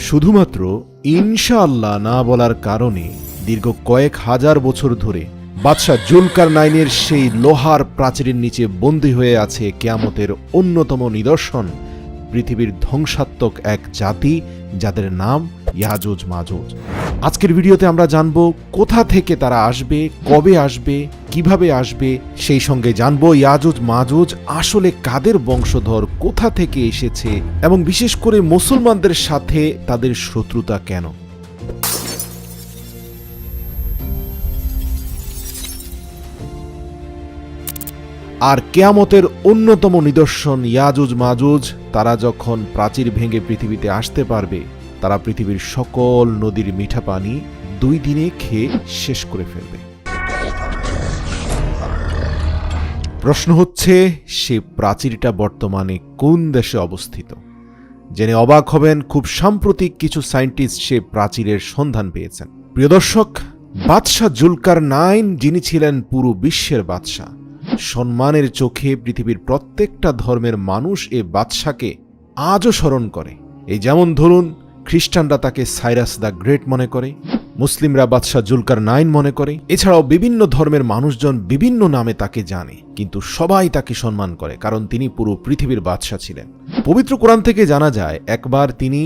শুধুমাত্র ইনশাআল্লাহ না বলার কারণে দীর্ঘ কয়েক হাজার বছর ধরে বাদশাহ জুলকারনাইনের সেই লোহার প্রাচীরের নিচে বন্দী হয়ে আছে কিয়ামতের অন্যতম নিদর্শন, পৃথিবীর ধ্বংসাত্মক এক জাতি যাদের নাম ইয়াজুজ মাজুজ। আজকের ভিডিওতে আমরা জানব কোথা থেকে তারা আসবে, কবে আসবে, কিভাবে আসবে, সেই সঙ্গে জানব ইয়াজুজ মাজুজ আসলে কাদের বংশধর, কোথা থেকে এসেছে এবং বিশেষ করে মুসলমানদের সাথে তাদের শত্রুতা কেন। আর কিয়ামতের অন্যতম নিদর্শন ইয়াজুজ মাজুজ, তারা যখন প্রাচীর ভেঙে পৃথিবীতে আসতে পারবে, তারা পৃথিবীর সকল নদীর মিঠা পানি 2 দিনে খেয়ে শেষ করে ফেলবে। প্রশ্ন হচ্ছে, সে প্রাচীরটা বর্তমানে কোন দেশে অবস্থিত? জেনে অবাক হবেন, খুব সাম্প্রতিক কিছু সায়েন্টিস্ট সে প্রাচীরের সন্ধান পেয়েছেন। প্রিয় দর্শক, বাদশাহ জুলকারনাইন যিনি ছিলেন পুরো বিশ্বের বাদশাহ, সম্মানের চোখে পৃথিবীর প্রত্যেকটা ধর্মের মানুষ এ বাদশাকে আজও স্মরণ করে। এই যেমন ধরুন, খ্রিস্টানরা তাকে সাইরাস দ্য গ্রেট মনে করে, মুসলিমরা বাদশাহ জুলকারনাইন মনে করে, এছাড়াও বিভিন্ন ধর্মের মানুষজন বিভিন্ন নামে তাকে জানে, কিন্তু সবাই তাকে সম্মান করে কারণ তিনি পুরো পৃথিবীর বাদশাহ ছিলেন। পবিত্র কোরআন থেকে জানা যায়, একবার তিনি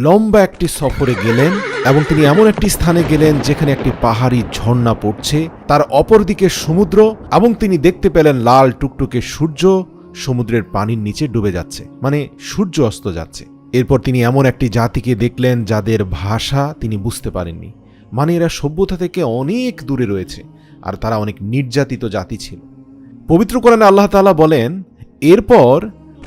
লম্বা একটি সফরে গেলেন এবং তিনি এমন একটি স্থানে গেলেন যেখানে একটি পাহাড়ি ঝর্ণা পড়ছে, তার অপরদিকে সমুদ্র, এবং তিনি দেখতে পেলেন লাল টুকটুকে সূর্য সমুদ্রের পানির নিচে ডুবে যাচ্ছে, মানে সূর্য অস্ত যাচ্ছে। এরপর তিনি এমন একটি জাতিকে দেখলেন যাদের ভাষা তিনি বুঝতে পারেননি, মানে এরা সভ্যতা থেকে অনেক দূরে রয়েছে আর তারা অনেক নির্যাতিত জাতি ছিল। পবিত্র কোরআনে আল্লাহ তাআলা বলেন, এরপর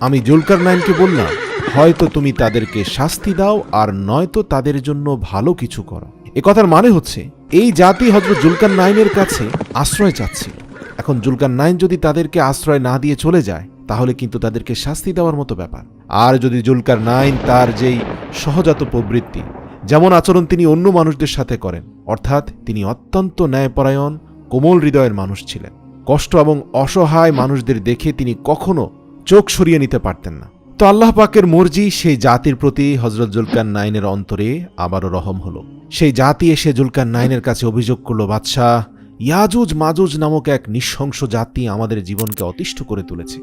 আমি জুলকারনাইনকে বললাম, হয়তো তুমি তাদেরকে শাস্তি দাও আর নয়তো তাদের জন্য ভালো কিছু করো। এ কথার মানে হচ্ছে, এই জাতি হযরত জুলকারনাইনের কাছে আশ্রয় চাচ্ছিল। এখন জুলকারনাইন যদি তাদেরকে আশ্রয় না দিয়ে চলে যায়, তাহলে কিন্তু তাদেরকে শাস্তি দেওয়ার মতো ব্যাপার। আর যদি জুলকারনাইন তার যেই সহজাত প্রবৃত্তি, যেমন আচরণ তিনি অন্য মানুষদের সাথে করেন, অর্থাৎ তিনি অত্যন্ত ন্যায়পরায়ণ, কোমল হৃদয়ের মানুষ ছিলেন, কষ্ট এবং অসহায় মানুষদের দেখে তিনি কখনো চোখ সরিয়ে নিতে পারতেন না। তো আল্লাহ পাকের মর্জি, সেই জাতির প্রতি হযরত জুলকারনাইনের অন্তরে আবারও রহম হলো। সেই জাতি এসে জুলকারনাইনের কাছে অভিযোগ করল, বাদশাহ, ইয়াজুজ মাজুজ নামক এক নৃশংস জাতি আমাদের জীবনকে অতিষ্ঠ করে তুলেছে।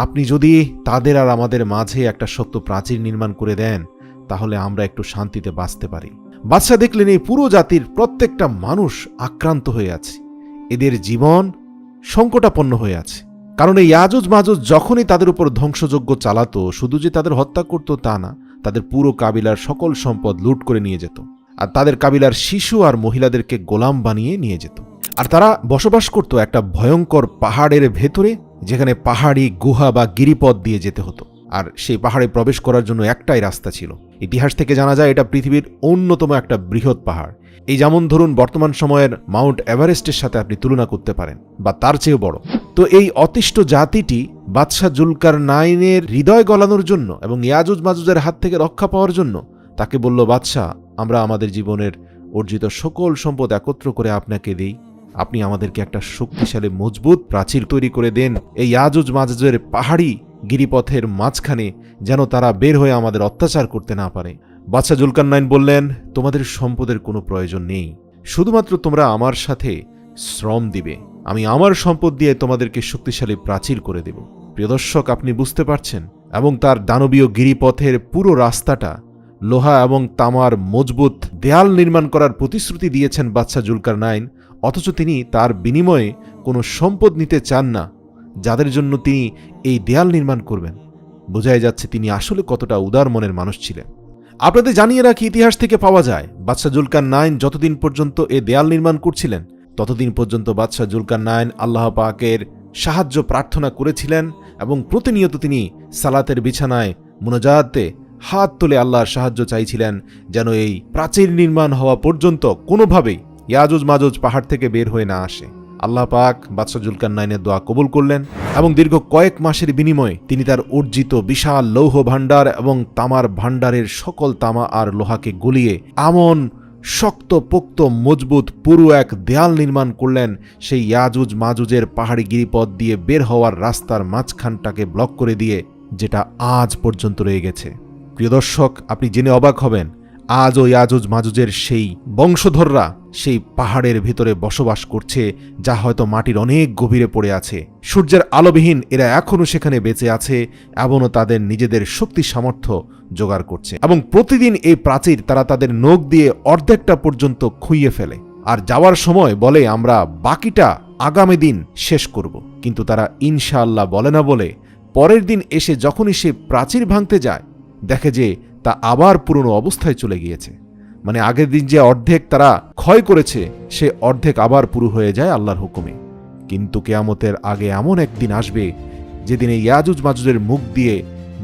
আপনি যদি তাদের আর আমাদের মাঝে একটা শক্ত প্রাচীর নির্মাণ করে দেন, তাহলে আমরা একটু শান্তিতে বাঁচতে পারি। বাদশাহ দেখলেন এই পুরো জাতির প্রত্যেকটা মানুষ আক্রান্ত হয়ে আছে, এদের জীবন সংকটাপন্ন হয়ে আছে। কারণ এই ইয়াজুজ মাজুজ যখনই তাদের উপর ধ্বংসযজ্ঞ চালাতো, শুধু যে তাদের হত্যা করত তা না, তাদের পুরো কাবিলার সকল সম্পদ লুট করে নিয়ে যেত, আর তাদের কাবিলার শিশু আর মহিলাদেরকে গোলাম বানিয়ে নিয়ে যেত। আর তারা বসবাস করত একটা ভয়ঙ্কর পাহাড়ের ভেতরে, যেখানে পাহাড়ি গুহা বা গিরিপথ দিয়ে যেতে হতো, আর সেই পাহাড়ে প্রবেশ করার জন্য একটাই রাস্তা ছিল। ইতিহাস থেকে জানা যায় এটা পৃথিবীর অন্যতম একটা বৃহৎ পাহাড়। এই যেমন ধরুন, বর্তমান সময়ের মাউন্ট এভারেস্টের সাথে আপনি তুলনা করতে পারেন, বা তার চেয়েও বড়। তো এই অতিষ্ঠ জাতিটি বাদশাহ জুলকারনাইনের হৃদয় গলানোর জন্য এবং ইয়াজুজ মাজুজের হাত থেকে রক্ষা পাওয়ার জন্য তাকে বলল, বাদশাহ, আমরা আমাদের জীবনের অর্জিত সকল সম্পদ একত্র করে আপনাকে দেই, আপনি আমাদেরকে একটা শক্তিশালী মজবুত প্রাচীর তৈরি করে দেন এই ইয়াজুজ মাজুজের পাহাড়ি গিরিপথের মাঝখানে, যেন তারা বের হয়ে আমাদের অত্যাচার করতে না পারে। বাদশাহ জুলকারনাইন বললেন, তোমাদের সম্পদের কোনো প্রয়োজন নেই, শুধুমাত্র তোমরা আমার সাথে শ্রম দিবে, আমি আমার সম্পদ দিয়ে তোমাদেরকে শক্তিশালী প্রাচীর করে দেব। প্রিয় দর্শক, আপনি বুঝতে পারছেন, এবং তার দানবীয় গিরিপথের পুরো রাস্তাটা লোহা এবং তামার মজবুত দেয়াল নির্মাণ করার প্রতিশ্রুতি দিয়েছেন বাদশাহ জুলকারনাইন, অথচ তিনি তার বিনিময়ে কোনো সম্পদ নিতে চান না যাদের জন্য তিনি এই দেয়াল নির্মাণ করবেন। বোঝাই যাচ্ছে তিনি আসলে কতটা উদার মনের মানুষ ছিলেন। আপনাদের জানিয়ে রাখি, ইতিহাস থেকে পাওয়া যায়, বাদশাহ জুলকারনাইন যতদিন পর্যন্ত এ দেয়াল নির্মাণ করছিলেন, ততদিন পর্যন্ত বাদশাহ জুলকারনাইন আল্লাহ পাকের সাহায্য প্রার্থনা করেছিলেন এবং প্রতিনিয়ত তিনি সালাতের বিছানায় মুনাজাতে হাত তুলে আল্লাহর সাহায্য চাইছিলেন, যেন এই প্রাচীর নির্মাণ হওয়া পর্যন্ত কোনোভাবেই ইয়াজুজ মাজুজ পাহাড় থেকে বের হয়ে না আসে। আল্লাহ পাক বাদশাহ জুলকারনাইনের দোয়া কবুল করলেন এবং দীর্ঘ কয়েক মাসের বিনিময়ে তিনি তার অর্জিত বিশাল লৌহ ভাণ্ডার এবং তামার ভাণ্ডারের সকল তামা আর লোহাকে গলিয়ে এমন শক্ত পোক্ত মজবুত পুরো এক দেয়াল নির্মাণ করলেন, সেই ইয়াজুজ মাজুজের পাহাড়ি গিরিপথ দিয়ে বের হওয়ার রাস্তার মাঝখানটাকে ব্লক করে দিয়ে, যেটা আজ পর্যন্ত রয়ে গেছে। প্রিয় দর্শক, আপনি জেনে অবাক হবেন, আজও ইয়াজুজ মাজুজের সেই বংশধররা সেই পাহাড়ের ভিতরে বসবাস করছে, যা হয়তো মাটির অনেক গভীরে পড়ে আছে। সূর্যের আলোবিহীন এরা এখনও সেখানে বেঁচে আছে, এমনও তাদের নিজেদের শক্তি সামর্থ্য জোগাড় করছে, এবং প্রতিদিন এই প্রাচীর তারা তাদের নখ দিয়ে অর্ধেকটা পর্যন্ত খুইয়ে ফেলে, আর যাওয়ার সময় বলে আমরা বাকিটা আগামী দিন শেষ করব। কিন্তু তারা ইনশাআল্লাহ বলে না বলে পরের দিন এসে যখনই সে প্রাচীর ভাঙতে যায়, দেখে যে তা আবার পুরনো অবস্থায় চলে গিয়েছে। মানে আগের দিন যে অর্ধেক তারা ক্ষয় করেছে, সে অর্ধেক আবার পুরো হয়ে যায় আল্লাহর হুকুমে। কিন্তু কিয়ামতের আগে এমন একদিন আসবে যেদিন এই ইয়াজুজ মাজুজের মুখ দিয়ে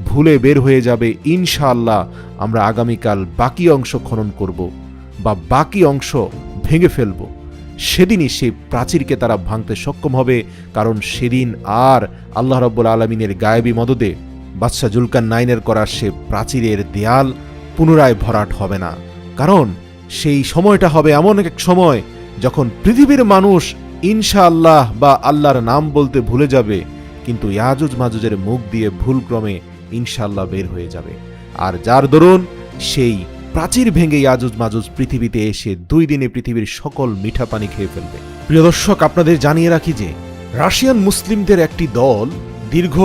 ভুলে বের হয়ে যাবে ইনশাআল্লাহ আমরা আগামীকাল বাকি অংশ খনন করব বা বাকি অংশ ভেঙে ফেলব। সেদিনই সেই প্রাচীরকে তারা ভাঙতে সক্ষম হবে, কারণ সেদিন আর আল্লাহ রাব্বুল আলামিনের গায়েবী মদদে বাদশাহ জুলকারনাইনের করা সে প্রাচীরের দেয়াল পুনরায় ভরাট হবে না। কারণ সেই সময়টা হবে এমন এক সময় যখন পৃথিবীর মানুষ ইনশাআল্লাহ বা আল্লাহর নাম বলতে ভুলে যাবে, কিন্তু ইয়াজুজ মাজুজের মুখ দিয়ে ভুলক্রমে ইনশাআল্লাহ বের হয়ে যাবে। আর যার দরুন সেই প্রাচীর ভেঙে ইয়াজুজ মাজুজ পৃথিবীতে এসে 2 দিনে পৃথিবীর সকল মিঠা পানি খেয়ে ফেলবে। প্রিয় দর্শক, আপনাদের জানিয়ে রাখি যে রাশিয়ান মুসলিমদের একটি দল দীর্ঘ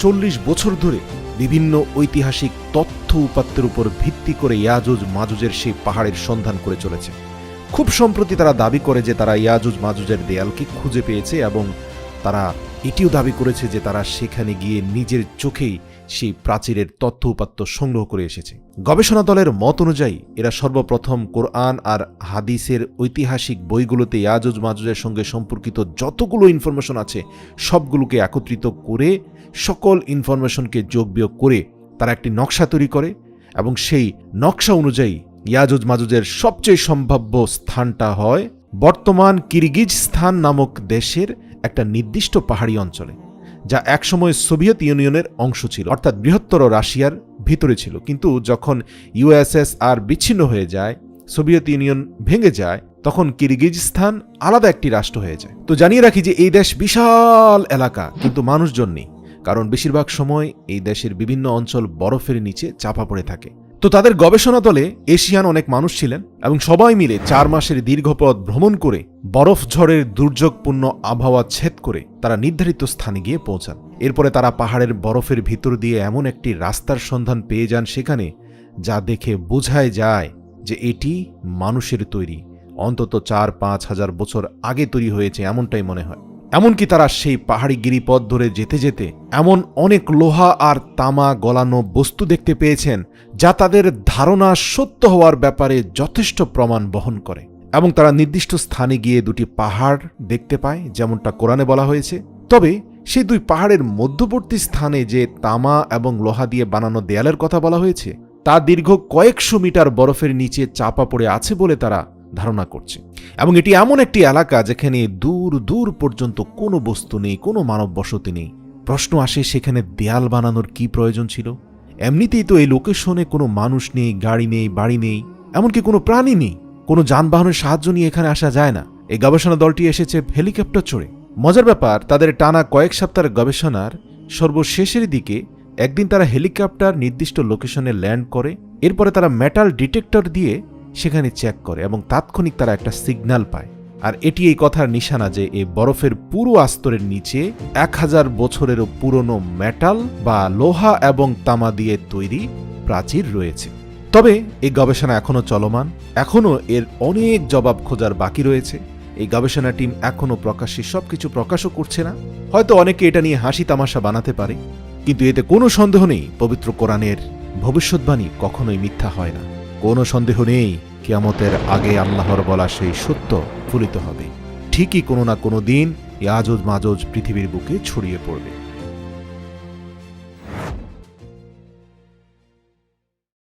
40 বছর ধরে বিভিন্ন ঐতিহাসিক তথ্য উপাত্তের উপর ভিত্তি করে ইয়াজুজ মাজুজের সেই পাহাড়ের সন্ধান করে চলেছে। খুব সম্প্রতি তারা দাবি করে যে তারা ইয়াজুজ মাজুজের দেয়ালকে খুঁজে পেয়েছে, এবং তারা এটিও দাবি করেছে যে তারা সেখানে গিয়ে নিজের চোখেই সেই প্রাচীরের তথ্য উপাত্ত সংগ্রহ করে এসেছে। গবেষণা দলের মত অনুযায়ী এরা সর্বপ্রথম কোরআন আর হাদিসের ঐতিহাসিক বইগুলোতে ইয়াজুজ মাজুজের সঙ্গে সম্পর্কিত যতগুলো ইনফরমেশন আছে সবগুলোকে একত্রিত করে সকল ইনফরমেশনকে যোগ বিয়োগ করে তারা একটি নকশা তৈরি করে, এবং সেই নকশা অনুযায়ী ইয়াজুজ মাজুজের সবচেয়ে সম্ভাব্য স্থানটা হয় বর্তমান কিরগিজস্তান নামক দেশের একটা নির্দিষ্ট পাহাড়ি অঞ্চলে, যা একসময় সোভিয়েত ইউনিয়নের অংশ ছিল, অর্থাৎ বৃহত্তর রাশিয়ার ভিতরে ছিল। কিন্তু যখন ইউএসএসআর বিচ্ছিন্ন হয়ে যায়, সোভিয়েত ইউনিয়ন ভেঙে যায়, তখন কিরগিজস্তান আলাদা একটি রাষ্ট্র হয়ে যায়। তো জানিয়ে রাখি যে এই দেশ বিশাল এলাকা, কিন্তু মানুষজন নেই, কারণ বেশিরভাগ সময় এই দেশের বিভিন্ন অঞ্চল বরফের নিচে চাপা পড়ে থাকে। তো তাদের গবেষণা দলে এশিয়ান অনেক মানুষ ছিলেন, এবং সবাই মিলে 4 মাসের দীর্ঘ পথ ভ্রমণ করে বরফ ঝড়ের দুর্যোগপূর্ণ আবহাওয়া ছেদ করে তারা নির্ধারিত স্থানে গিয়ে পৌঁছান। এরপরে তারা পাহাড়ের বরফের ভিতর দিয়ে এমন একটি রাস্তার সন্ধান পেয়ে যান সেখানে, যা দেখে বোঝায় যায় যে এটি মানুষের তৈরি, অন্তত 4-5 হাজার বছর আগে তৈরি হয়েছে এমনটাই মনে হয়। এমনকি তারা সেই পাহাড়ি গিরিপথ ধরে যেতে যেতে এমন অনেক লোহা আর তামা গলানো বস্তু দেখতে পেয়েছেন যা তাদের ধারণা সত্য হওয়ার ব্যাপারে যথেষ্ট প্রমাণ বহন করে। এবং তারা নির্দিষ্ট স্থানে গিয়ে 2টি পাহাড় দেখতে পায়, যেমনটা কোরআনে বলা হয়েছে। তবে সেই 2 পাহাড়ের মধ্যবর্তী স্থানে যে তামা এবং লোহা দিয়ে বানানো দেয়ালের কথা বলা হয়েছে, তা দীর্ঘ কয়েকশো মিটার বরফের নিচে চাপা পড়ে আছে বলে তারা ধারণা করছে। এবং এটি এমন একটি এলাকা যেখানে দূর দূর পর্যন্ত কোনো বস্তু নেই, কোনো মানব বসতি নেই। প্রশ্ন আসে, সেখানে দেয়াল বানানোর কি প্রয়োজন ছিল? এমনিতেই তো এই লোকেশনে কোনো মানুষ নেই, গাড়ি নেই, বাড়ি নেই, এমনকি কোনো প্রাণী নেই। কোনো যানবাহনের সাহায্য নিয়ে এখানে আসা যায় না। এই গবেষণা দলটি এসেছে হেলিকপ্টার চড়ে। মজার ব্যাপার, তাদের টানা কয়েক সপ্তাহের গবেষণার সর্বশেষের দিকে একদিন তারা হেলিকপ্টার নির্দিষ্ট লোকেশনে ল্যান্ড করে। এরপরে তারা মেটাল ডিটেক্টর দিয়ে সেখানে চেক করে, এবং তাৎক্ষণিক তারা একটা সিগন্যাল পায়। আর এটি এই কথার নিশানা যে এই বরফের পুরো আস্তরের নিচে 1000 বছরেরও পুরনো মেটাল বা লোহা এবং তামা দিয়ে তৈরি প্রাচীর রয়েছে। তবে এই গবেষণা এখনও চলমান, এখনও এর অনেক জবাব খোঁজার বাকি রয়েছে। এই গবেষণা টিম এখনও প্রকাশ্যে সবকিছু প্রকাশও করছে না। হয়তো অনেকে এটা নিয়ে হাসি তামাশা বানাতে পারে, কিন্তু এতে কোনো সন্দেহ নেই পবিত্র কোরআনের ভবিষ্যৎবাণী কখনোই মিথ্যা হয় না। কোনো সন্দেহ নেই কিয়ামতের আগে আল্লাহর বলা সেই সত্য ফলিত হবে। ঠিকই কোনো না কোনো দিন ইয়াজুজ মাজুজ পৃথিবীর বুকে ছড়িয়ে পড়বে।